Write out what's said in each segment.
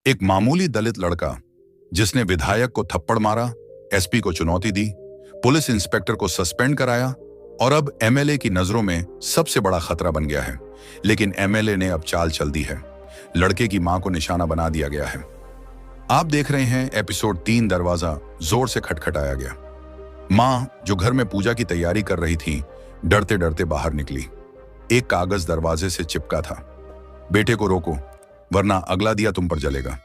एक मामूली दलित लड़का जिसने विधायक को थप्पड़ मारा, एसपी को चुनौती दी, पुलिस इंस्पेक्टर को सस्पेंड कराया और अब एमएलए की नजरों में सबसे बड़ा खतरा बन गया है। लेकिन एमएलए ने अब चाल चल दी है। लड़के की मां को निशाना बना दिया गया है। आप देख रहे हैं एपिसोड 3। दरवाजा जोर से खटखटाया गया। मां, जो घर में पूजा की तैयारी कर रही थी, डरते डरते बाहर निकली। एक कागज दरवाजे से चिपका था। बेटे को रोको, वरना अगला दिया तुम पर जलेगा।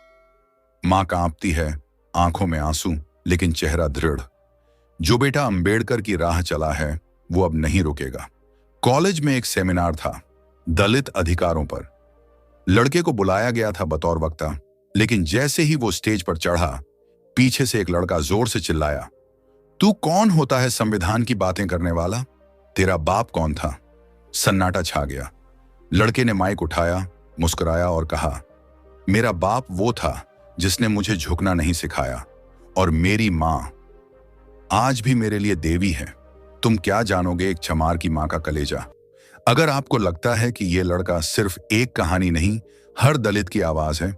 मां कांपती है, आंखों में आंसू, लेकिन चेहरा दृढ़। जो बेटा अंबेडकर की राह चला है, वो अब नहीं रुकेगा। कॉलेज में एक सेमिनार था दलित अधिकारों पर। लड़के को बुलाया गया था बतौर वक्ता, लेकिन जैसे ही वो स्टेज पर चढ़ा, पीछे से एक लड़का जोर से चिल्लाया, तू कौन होता है संविधान की बातें करने वाला? तेरा बाप कौन था? सन्नाटा छा गया। लड़के ने माइक उठाया, मुस्कुराया और कहा, मेरा बाप वो था जिसने मुझे झुकना नहीं सिखाया, और मेरी मां आज भी मेरे लिए देवी है। तुम क्या जानोगे एक चमार की मां का कलेजा। अगर आपको लगता है कि यह लड़का सिर्फ एक कहानी नहीं, हर दलित की आवाज है,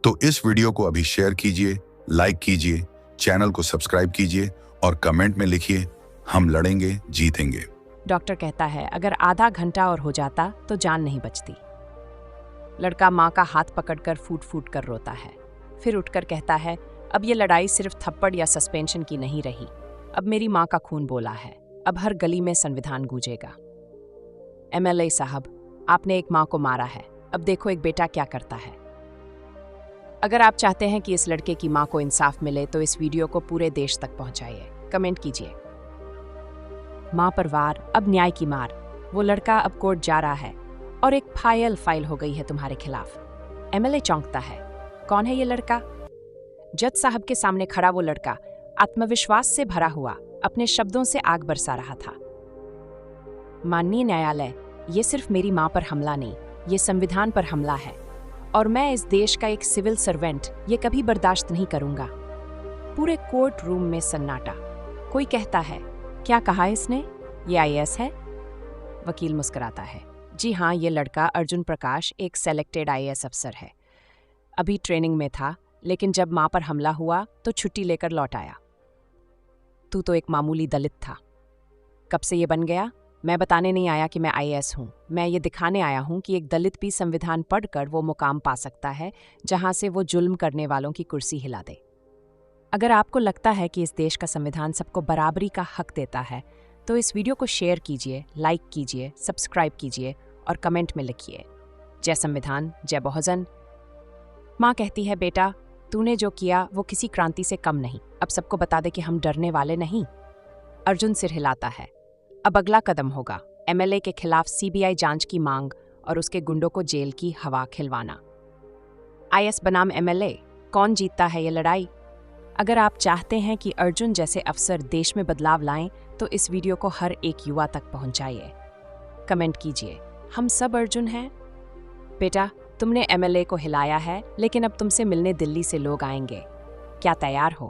तो इस वीडियो को अभी शेयर कीजिए, लाइक कीजिए, चैनल को सब्सक्राइब कीजिए और कमेंट में लिखिए, हम लड़ेंगे, जीतेंगे। डॉक्टर कहता है अगर आधा घंटा और हो जाता तो जान नहीं बचती। लड़का माँ का हाथ पकड़कर फूट फूट कर रोता है। फिर उठकर कहता है, अब ये लड़ाई सिर्फ थप्पड़ या सस्पेंशन की नहीं रही। अब मेरी माँ का खून बोला है। अब हर गली में संविधान गूंजेगा। एमएलए साहब, आपने एक माँ को मारा है। अब देखो एक बेटा क्या करता है। अगर आप चाहते हैं कि इस लड़के की माँ को इंसाफ मिले तो इस वीडियो को पूरे देश तक पहुंचाइए। कमेंट कीजिए। माँ पर वार, अब न्याय की मार। वो लड़का अब कोर्ट जा रहा है और एक फाइल हो गई है तुम्हारे खिलाफ। एमएलए चौंकता है। कौन है ये लड़का? जज साहब के सामने खड़ा वो लड़का आत्मविश्वास से भरा हुआ अपने शब्दों से आग बरसा रहा था। माननीय न्यायालय, ये सिर्फ मेरी मां पर हमला नहीं, ये संविधान पर हमला है, और मैं इस देश का एक सिविल सर्वेंट ये कभी बर्दाश्त नहीं करूंगा। पूरे कोर्ट रूम में सन्नाटा। कोई कहता है, क्या कहा इसने? ये आईएएस है? वकील मुस्कुराता है। जी हाँ, ये लड़का अर्जुन प्रकाश एक सेलेक्टेड आईएएस अफसर है। अभी ट्रेनिंग में था, लेकिन जब मां पर हमला हुआ तो छुट्टी लेकर लौट आया। तू तो एक मामूली दलित था। कब से ये बन गया? मैं बताने नहीं आया कि मैं आईएएस हूँ। मैं ये दिखाने आया हूँ कि एक दलित भी संविधान पढ़कर वो मुकाम पा सकता है जहाँ से वो जुल्म करने वालों की कुर्सी हिला दे। अगर आपको लगता है कि इस देश का संविधान सबको बराबरी का हक देता है, तो इस वीडियो को शेयर कीजिए, लाइक कीजिए, सब्सक्राइब कीजिए और कमेंट में लिखिए, जय संविधान, जय बहुजन। माँ कहती है, बेटा तूने जो किया वो किसी क्रांति से कम नहीं। अब सबको बता दे कि हम डरने वाले नहीं। अर्जुन सिर हिलाता है। अब अगला कदम होगा एमएलए के खिलाफ सीबीआई जांच की मांग और उसके गुंडों को जेल की हवा खिलवाना। आईएएस बनाम एमएलए, कौन जीतता है ये लड़ाई? अगर आप चाहते हैं कि अर्जुन जैसे अफसर देश में बदलाव लाएं, तो इस वीडियो को हर एक युवा तक पहुंचाइए। कमेंट कीजिए, हम सब अर्जुन हैं। बेटा, तुमने एमएलए को हिलाया है, लेकिन अब तुमसे मिलने दिल्ली से लोग आएंगे। क्या तैयार हो?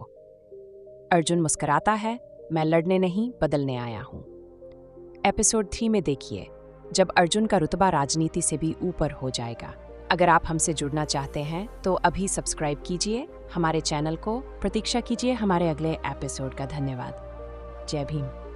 अर्जुन मुस्कुराता है, मैं लड़ने नहीं बदलने आया हूं। एपिसोड 3 में देखिए, जब अर्जुन का रुतबा राजनीति से भी ऊपर हो जाएगा। अगर आप हमसे जुड़ना चाहते हैं तो अभी सब्सक्राइब कीजिए हमारे चैनल को। प्रतीक्षा कीजिए हमारे अगले एपिसोड का। धन्यवाद। जय भीम।